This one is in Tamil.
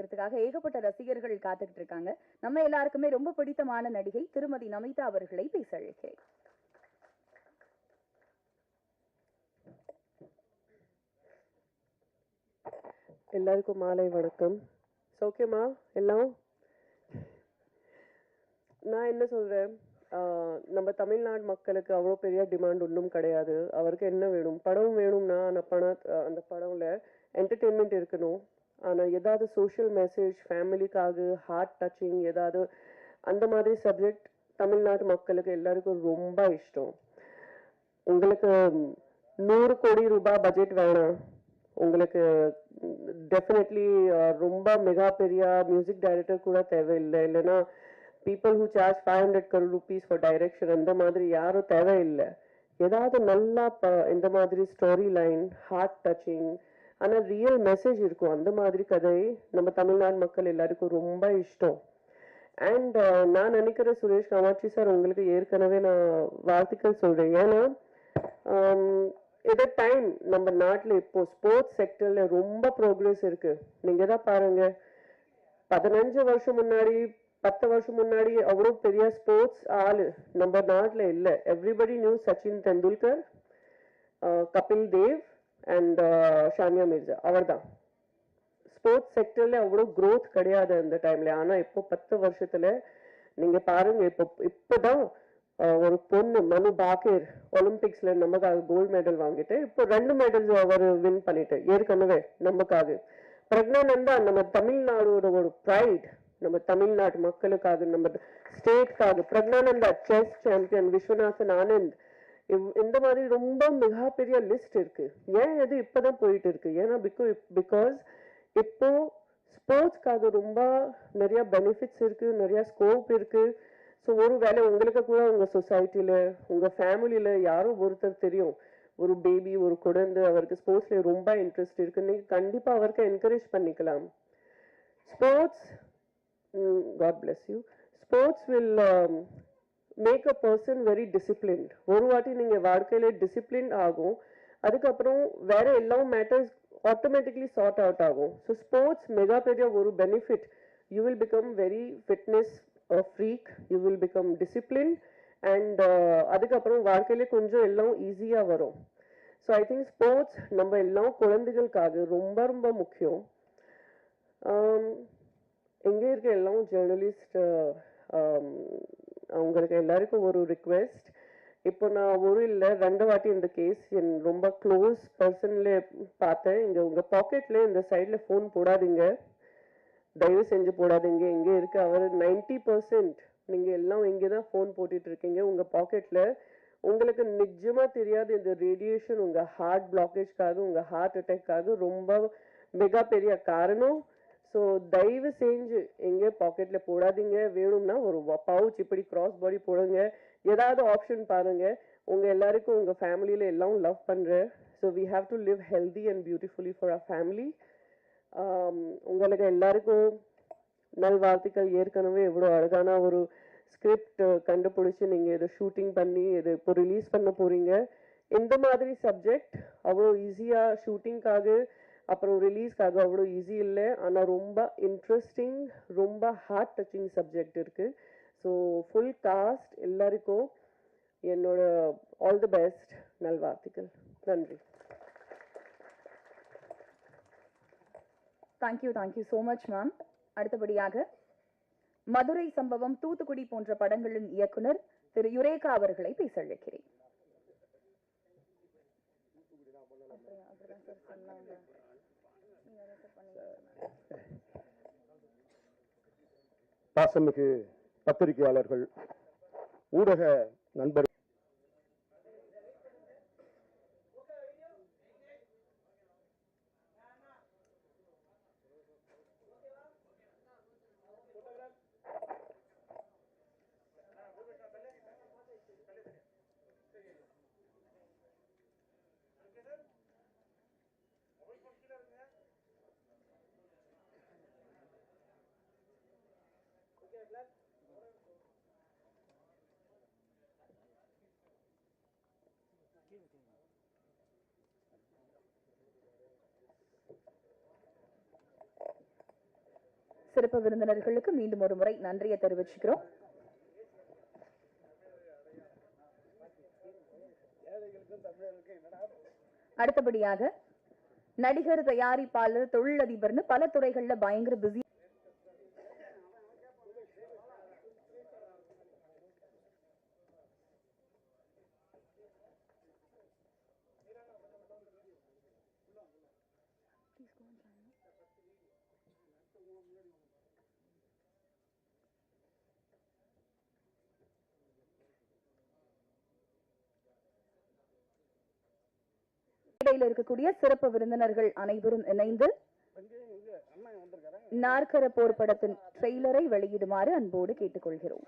பேசுறதுக்காக ஏகப்பட்ட ரசிகர்கள் காத்துக்கிட்டு இருக்காங்க. நம்ம எல்லாருக்குமே ரொம்ப பிடித்தமான நடிகை திருமதி நமிதா அவர்களை பேச அழைக்கிறேன். எல்லாருக்கும் மாலை வணக்கம். சௌக்கியமா எல்லாம்? நான் என்ன சொல்றேன், நம்ம தமிழ்நாடு மக்களுக்கு அவ்வளோ பெரிய டிமாண்ட் ஒன்றும் கிடையாது. அவருக்கு என்ன வேணும், படம் வேணும்னா அந்த படம்ல என்டர்டெயின்மெண்ட் இருக்கணும். ஆனால் ஏதாவது சோஷியல் மெசேஜ், ஃபேமிலிக்காக ஹார்ட் டச்சிங் ஏதாவது அந்த மாதிரி சப்ஜெக்ட் தமிழ்நாட்டு மக்களுக்கு எல்லாருக்கும் ரொம்ப இஷ்டம். உங்களுக்கு 100 கோடி ரூபாய் பட்ஜெட் வேணாம், உங்களுக்கு டெஃபினெட்லி ரொம்ப மெகா பெரிய மியூசிக் டைரக்டர் கூட தேவையில்லை. இல்லைன்னா people who charge 500 crore rupees for direction அந்த மாதிரி யாரும் தேவையில்லை. ஏதாவது நல்லா இந்த மாதிரி ஸ்டோரி லைன், ஹார்ட் டச்சிங், ஆனால் ரியல் மெசேஜ் இருக்கும் அந்த மாதிரி கதை நம்ம தமிழ்நாடு மக்கள் எல்லாருக்கும் ரொம்ப இஷ்டம். அண்ட் நான் நினைக்கிறேன் சுரேஷ் காமாட்சி சார், உங்களுக்கு ஏற்கனவே நான் வாழ்த்துக்கள் சொல்றேன். ஏன்னா இதை டைம் நம்ம நாட்டில் இப்போ ஸ்போர்ட்ஸ் செக்டர்ல ரொம்ப ப்ரோக்ரஸ் இருக்கு. நீங்க தான் பாருங்க, 15 வருஷம் முன்னாடி 10 வருஷம் முன்னாடி அவ்வளோ பெரிய ஸ்போர்ட்ஸ் ஆளு நம்ம நாட்டில் இல்லை. Everybody knew Sachin Tendulkar, Kapil Dev and Sania Mirza, அவர் தான். ஸ்போர்ட்ஸ் செக்டர்ல அவ்வளோ க்ரோத் கிடையாது அந்த டைம்ல. ஆனால் இப்போ 10 வருஷத்துல நீங்க பாருங்க, இப்போதான் ஒரு பொண்ணு மனு பாக்கர் ஒலிம்பிக்ஸ்ல நமக்காக கோல்டு மெடல் வாங்கிட்டு இப்போ 2 மெடல்ஸ் அவர் வின் பண்ணிட்டு ஏற்கனவே நமக்காக. பிரக்னானந்தா நம்ம தமிழ்நாடோட ஒரு ப்ரைட், நம்ம தமிழ்நாட்டு மக்களுக்காக, நம்ம ஸ்டேட்காக. பிரக்னானந்தா செஸ் சாம்பியன், விஸ்வநாதன் ஆனந்த், இந்த மாதிரி ரொம்ப மிகப்பெரிய லிஸ்ட் இருக்கு. ஏன் அது இப்பதான் போயிட்டு இருக்கு? ஏன்னா பிகாஸ் இப்போ ஸ்போர்ட்ஸ்க்காக ரொம்ப நிறைய பெனிஃபிட்ஸ் இருக்கு, நிறைய ஸ்கோப் இருக்கு. ஸோ ஒரு வேலை உங்களுக்கு கூட உங்க சொசைட்டில, உங்க ஃபேமிலியில யாரோ ஒருத்தர் தெரியும், ஒரு பேபி, ஒரு குழந்தை, அவருக்கு ஸ்போர்ட்ஸ்ல ரொம்ப இன்ட்ரெஸ்ட் இருக்கு, நீங்க கண்டிப்பா அவருக்கு என்கரேஜ் பண்ணிக்கலாம். Sports, God bless you, sports will make a person very disciplined. ஒரு வாட்டி நீங்க வாழ்க்கையில டிசிப்ளின் ஆகும், அதுக்கப்புறம் வேற எல்லா மேட்டர்ஸ் ஆட்டோமேட்டிக்லி சார்ட் அவுட் ஆகும். ஸோ ஸ்போர்ட்ஸ் மெகா பெரிய ஒரு benefit. You will become very fitness freak, you will become discipline and அதுக்கப்புறம் வாழ்க்கையில கொஞ்சம் எல்லாம் ஈஸியாக வரும். ஸோ ஐ திங்க் ஸ்போர்ட்ஸ் நம்ம எல்லாம் குழந்தைகளுக்காக ரொம்ப ரொம்ப முக்கியம். எங்கே இருக்க எல்லாம் ஜேர்னலிஸ்ட், அவங்களுக்கு எல்லாருக்கும் ஒரு ரிக்வெஸ்ட். இப்போ நான் ஒரு இல்லை 2 வாட்டி இந்த கேஸ் என் ரொம்ப க்ளோஸ் பர்சன்ல பார்த்தேன். இங்கே உங்கள் பாக்கெட்டில் இந்த சைடில் ஃபோன் போடாதீங்க, தயவு செஞ்சு போடாதீங்க. இங்கே இருக்க அவர் 90% நீங்கள் எல்லாம் இங்கே தான் ஃபோன் போட்டுட்டு இருக்கீங்க உங்கள் பாக்கெட்டில். உங்களுக்கு நிஜமாக தெரியாது இந்த ரேடியேஷன் உங்கள் ஹார்ட் பிளாக்கேஜ்க்காக, உங்கள் ஹார்ட் அட்டாக்காக ரொம்ப மிக பெரிய காரணம். ஸோ தயவு செஞ்சு எங்கே பாக்கெட்டில் போடாதீங்க. வேணும்னா ஒரு பவுச் இப்படி கிராஸ் பாடி போடுங்க, ஏதாவது ஆப்ஷன் பாருங்க. உங்கள் எல்லாருக்கும் உங்கள் ஃபேமிலியில் எல்லாம் லவ் பண்ணுறேன். So we have to live healthy and beautifully for our family. உங்களுக்கு எல்லாருக்கும் நல்வாழ்த்துக்கள். ஏற்கனவே எவ்வளோ அழகான ஒரு ஸ்கிரிப்ட் கண்டுபிடிச்சி நீங்கள் இதை ஷூட்டிங் பண்ணி இதை இப்போ ரிலீஸ் பண்ண போகிறீங்க. இந்த மாதிரி சப்ஜெக்ட் அவ்வளோ ஈஸியாக ஷூட்டிங்காக அப்புறம் ரிலீஸ்க்காக அவ்வளோ ஈஸி இல்லை. ஆனால் ரொம்ப இன்ட்ரெஸ்டிங், ரொம்ப ஹார்ட் டச்சிங் சப்ஜெக்ட் இருக்குது. ஸோ ஃபுல் காஸ்ட் எல்லாருக்கும் என்னோட ஆல் தி பெஸ்ட், நல்வாழ்த்துக்கள். நன்றி. Thank you so much ma'am. அடுத்தபடியாக மதுரை சம்பவம், தூத்துக்குடி போன்ற படங்களின் இயக்குனர் திரு யுரேகா அவர்களை பேச அழைக்கிறேன். பாசமிகு பத்திரிகையாளர்கள், ஊடக நண்பர்கள், சிறப்பு விருந்தினர்களுக்கு மீண்டும் ஒரு முறை நன்றியை தெரிவிச்சுக்கிறோம். அடுத்தபடியாக நடிகர், தயாரிப்பாளர், தொழிலதிபர்னு பல துறைகள்ல பயங்கர பிஸி. இடையில இருக்கக்கூடிய சிறப்பு விருந்தினர்கள் அனைவரும் இணைந்து நாற்கர போர் படத்தின் ட்ரெய்லரை வெளியிடுமாறு அன்போடு கேட்டுக்கொள்கிறோம்.